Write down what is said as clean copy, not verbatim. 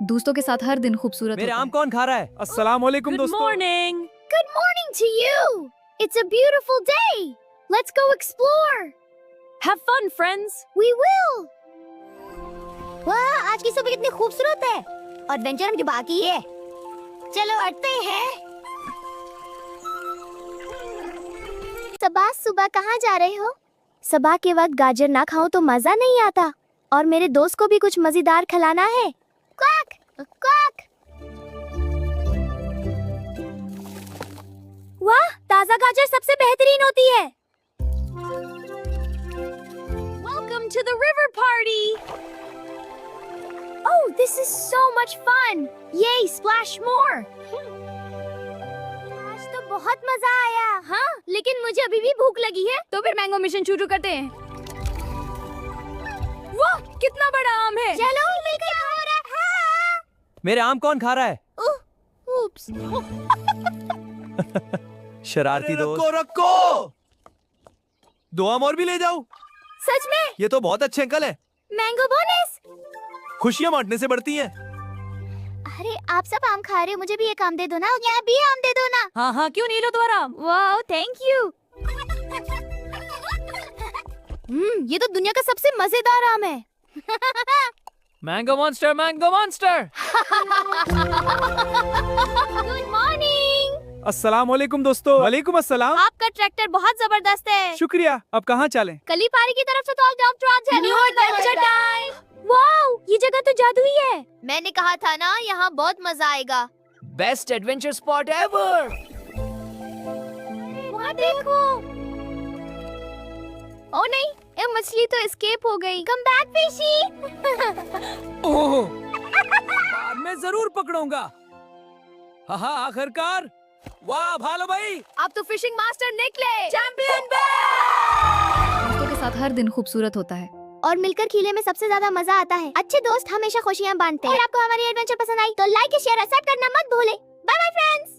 दोस्तों के साथ हर दिन खूबसूरत मेरे होता आम है। कौन खा रहा है? अस्सलाम वालेकुम Good दोस्तों। morning. Good morning to you. It's a beautiful day. Let's go explore. Have fun, friends. We will. वाह, आज की सुबह कितनी खूबसूरत है। और एडवेंचर अभी बाकी है। चलो हटते हैं। सबा, सुबह कहाँ जा रहे हो? सबा के वक्त गाजर ना खाऊं तो मजा नहीं आता। और मेरे दोस्त को भी कुछ मजेदार खिलाना है। Quack, quack. वाह, ताजा गाजर सबसे बेहतरीन होती है। Welcome to the river party. Oh, this is so much fun! Yay, splash more! आज तो बहुत मजा आया। हाँ, लेकिन मुझे अभी भी भूख लगी है। तो फिर मैंगो मिशन शुरू करते हैं। वाह, कितना बड़ा आम है। चलो मिलकर खाओ रे। हाँ। मेरे आम कौन खा रहा है? Oops. शरारती दोस्त। रखो रखो। 2 आम और भी ले जाओ। सच में? ये तो बहुत अच्छे अंकल है। Mango bonus. खुशियाँ बांटने से बढ़ती हैं। अरे आप सब आम खा रहे हो, मुझे भी एक आम दे दो ना। यहाँ भी आम दे दो ना। हाँ हाँ, क्यों नहीं लो तुम्हारा आम? वाह, थैंक यू। ये तो दुनिया का सबसे मजेदार आम है। Mango monster, mango monster. Good morning. अस्सलाम वालेकुम दोस्तों। वालेकुम अस्सलाम। आपका ट्रैक्टर बहुत जबरदस्त है। शुक्रिया। अब कहाँ चलें? कलीपारी की तरफ से तो न्यू एडवेंचर टाइम। वाओ, ये जगह तो जादुई है। मैंने कहा था ना, यहाँ बहुत मजा आएगा। Best adventure spot ever. वहाँ देखो। ओ नहीं, ये मछली तो एस्केप हो गई। Come back fishy. ओह, बाद में जरूर पकड़ूंगा। हाँ आखिरकार। वाह भालो भाई। अब तो फिशिंग मास्टर निकले। चैंपियन दोस्तों के साथ हर दिन खूबसूरत होता है। और मिलकर खिले में सबसे ज्यादा मजा आता है। अच्छे दोस्त हमेशा खुशियाँ बांटते हैं। अगर आपको हमारी एडवेंचर पसंद आई तो लाइक शेयर और सब्सक्राइब करना मत भूले। Bye bye friends.